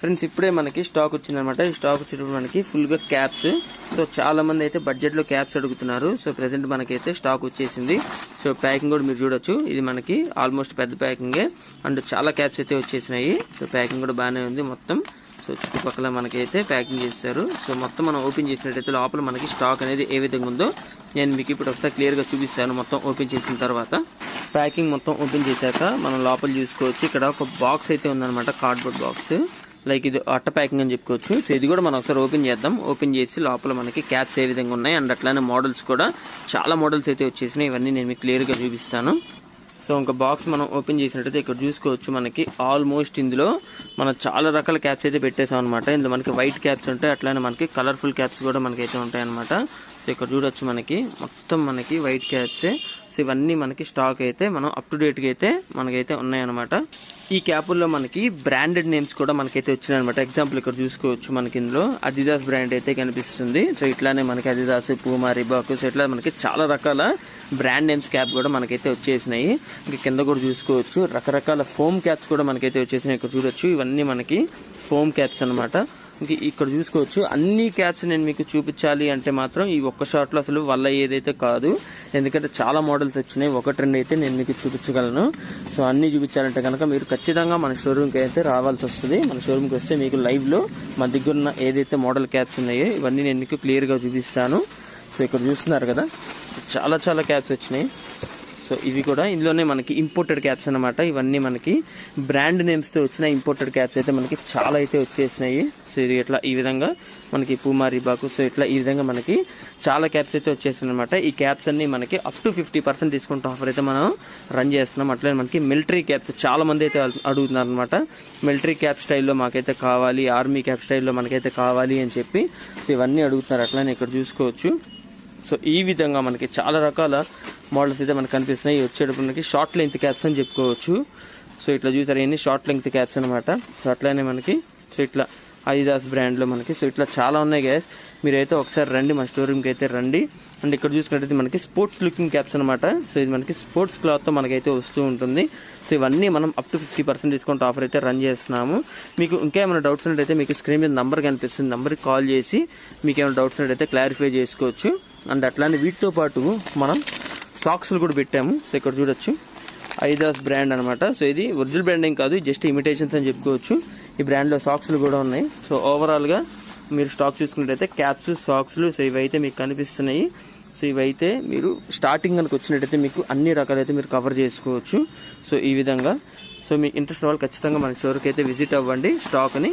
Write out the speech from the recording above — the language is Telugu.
ఫ్రెండ్స్ ఇప్పుడే మనకి స్టాక్ వచ్చిందనమాట. ఈ స్టాక్ వచ్చేటప్పుడు మనకి ఫుల్ గా క్యాప్స్. సో చాలా మంది అయితే బడ్జెట్ లో క్యాప్స్ అడుగుతున్నారు. సో ప్రెసెంట్ మనకైతే స్టాక్ వచ్చేసింది. సో ప్యాకింగ్ కూడా మీరు చూడొచ్చు. ఇది మనకి ఆల్మోస్ట్ పెద్ద ప్యాకింగే అండ్ చాలా క్యాప్స్ అయితే వచ్చేసినాయి. సో ప్యాకింగ్ కూడా బాగానే ఉంది మొత్తం. సో చుట్టుపక్కల మనకైతే ప్యాకింగ్ చేస్తారు. సో మొత్తం మనం ఓపెన్ చేసినట్టయితే లోపల మనకి స్టాక్ అనేది ఏ విధంగా ఉందో నేను మీకు ఇప్పుడు ఒకసారి క్లియర్ గా చూపిస్తాను. మొత్తం ఓపెన్ చేసిన తర్వాత ప్యాకింగ్ మొత్తం ఓపెన్ చేశాక మనం లోపల చూసుకోవచ్చు. ఇక్కడ ఒక బాక్స్ అయితే ఉందన్నమాట, కార్డ్బోర్డ్ బాక్స్. లైక్ ఇది అట్ట ప్యాకింగ్ అని చెప్పుకోవచ్చు. సో ఇది కూడా మనం ఒకసారి ఓపెన్ చేద్దాం. ఓపెన్ చేసి లోపల మనకి క్యాప్స్ ఏ విధంగా ఉన్నాయి అండ్ అట్లానే మోడల్స్ కూడా చాలా మోడల్స్ అయితే వచ్చేసినాయి. ఇవన్నీ నేను మీకు క్లియర్ గా చూపిస్తాను. సో ఇంకా బాక్స్ మనం ఓపెన్ చేసినట్టయితే ఇక్కడ చూసుకోవచ్చు. మనకి ఆల్మోస్ట్ ఇందులో మనం చాలా రకాల క్యాప్స్ అయితే పెట్టేసాం అనమాట. ఇందులో మనకి వైట్ క్యాప్స్ ఉంటాయి, అట్లానే మనకి కలర్ఫుల్ క్యాప్స్ కూడా మనకైతే ఉంటాయి అనమాట. సో ఇక్కడ చూడొచ్చు మనకి మొత్తం మనకి వైట్ క్యాప్సే. సో ఇవన్నీ మనకి స్టాక్ అయితే మనం అప్ టు డేట్ గా అయితే మనకైతే ఉన్నాయన్నమాట. ఈ క్యాపుల్లో మనకి బ్రాండెడ్ నేమ్స్ కూడా మనకైతే వచ్చినాయి అనమాట. ఎగ్జాంపుల్ ఇక్కడ చూసుకోవచ్చు. మనకి ఇందులో అడిదాస్ బ్రాండ్ అయితే కనిపిస్తుంది. సో ఇట్లానే మనకి అడిదాస్, పూమా, రిబాక్, సో ఇట్లా మనకి చాలా రకాల బ్రాండ్ నేమ్స్ క్యాప్ కూడా మనకైతే వచ్చేసినాయి. ఇంకా కింద కూడా చూసుకోవచ్చు రకరకాల ఫోమ్ క్యాప్స్ కూడా మనకైతే వచ్చేసినాయి. ఇక్కడ చూడొచ్చు ఇవన్నీ మనకి ఫోమ్ క్యాప్స్ అనమాట. ఇక్కడ చూసుకోవచ్చు అన్ని క్యాప్స్ నేను మీకు చూపించాలి అంటే మాత్రం ఈ ఒక్క షాట్ లో అసలు వల్ల ఏదైతే కాదు. ఎందుకంటే చాలా మోడల్స్ వచ్చినాయి. ఒకటి రెండు అయితే నేను మీకు చూపించగలను. సో అన్ని చూపించాలంటే కనుక మీరు ఖచ్చితంగా మన షోరూమ్కి అయితే రావాల్సి వస్తుంది. మన షోరూమ్కి వస్తే మీకు లైవ్ లో మన దగ్గర ఉన్న ఏదైతే మోడల్ క్యాప్స్ ఉన్నాయో ఇవన్నీ నేను మీకు క్లియర్ గా చూపిస్తాను. సో ఇక్కడ చూస్తున్నారు కదా చాలా చాలా క్యాప్స్ వచ్చినాయి. సో ఇవి కూడా ఇందులోనే మనకి ఇంపోర్టెడ్ క్యాప్స్ అనమాట. ఇవన్నీ మనకి బ్రాండ్ నేమ్స్ తో వచ్చిన ఇంపోర్టెడ్ క్యాప్స్ అయితే మనకి చాలా అయితే వచ్చేసినాయి. సో ఇది ఇట్లా ఈ విధంగా మనకి పూమా, రిబాకు, సో ఇట్లా ఈ విధంగా మనకి చాలా క్యాప్స్ అయితే వచ్చేసినాయి అనమాట. ఈ క్యాప్స్ అన్ని మనకి అప్ టు 50% డిస్కౌంట్ ఆఫర్ అయితే మనం రన్ చేస్తున్నాం. అట్లనే మనకి మిలిటరీ క్యాప్స్ చాలా మంది అయితే అడుగుతున్నారు అనమాట. మిలిటరీ క్యాప్ స్టైల్లో మాకైతే కావాలి, ఆర్మీ క్యాప్ స్టైల్లో మనకైతే కావాలి అని చెప్పి ఇవన్నీ అడుగుతున్నారు. అట్లనే ఇక్కడ చూసుకోవచ్చు. సో ఈ విధంగా మనకి చాలా రకాల మోడల్స్ అయితే మనకు కనిపిస్తున్నాయి. వచ్చేటప్పుడు మనకి షార్ట్ లెంగ్త్ క్యాప్స్ అని చెప్పుకోవచ్చు. సో ఇట్లా చూసారు ఇవన్నీ షార్ట్ లెంగ్త్ క్యాప్స్ అనమాట. సో అట్లానే మనకి సో ఇట్లా అడిదాస్ బ్రాండ్లో మనకి సో ఇట్లా చాలా ఉన్నాయి గైస్. మీరైతే ఒకసారి రండి, మా స్టోర్ రూమ్కి అయితే రండి. అండ్ ఇక్కడ చూసుకున్నట్టయితే మనకి స్పోర్ట్స్ లుకింగ్ క్యాప్స్ అనమాట. సో ఇది మనకి స్పోర్ట్స్ క్లాత్తో మనకైతే వస్తూ ఉంటుంది. సో ఇవన్నీ మనం అప్ టు 50% డిస్కౌంట్ ఆఫర్ అయితే రన్ చేస్తున్నాము. మీకు ఇంకేమైనా డౌట్స్ ఉన్నట్టయితే మీకు స్క్రీన్ మీద నంబర్ కనిపిస్తుంది, నంబర్కి కాల్ చేసి మీకు ఏమైనా డౌట్స్ ఉన్నట్టయితే క్లారిఫై చేసుకోవచ్చు. అండ్ అట్లానే వీటితో పాటు మనం సాక్స్లు కూడా పెట్టాము. సో ఇక్కడ చూడొచ్చు అడిదాస్ బ్రాండ్ అనమాట. సో ఇది ఒరిజినల్ బ్రాండింగ్ కాదు, జస్ట్ ఇమిటేషన్స్ అని చెప్పుకోవచ్చు. ఈ బ్రాండ్లో సాక్స్లు కూడా ఉన్నాయి. సో ఓవరాల్గా మీరు స్టాక్ చూసుకున్నట్టయితే క్యాప్స్, సాక్స్లు సో ఇవైతే మీకు కనిపిస్తున్నాయి. సో ఇవైతే మీరు స్టార్టింగ్ కనుక వచ్చినట్టయితే మీకు అన్ని రకాలైతే మీరు కవర్ చేసుకోవచ్చు. సో ఈ విధంగా సో మీకు ఇంట్రెస్ట్ వాళ్ళు ఖచ్చితంగా మన స్టోర్కి అయితే విజిట్ అవ్వండి స్టాక్ని.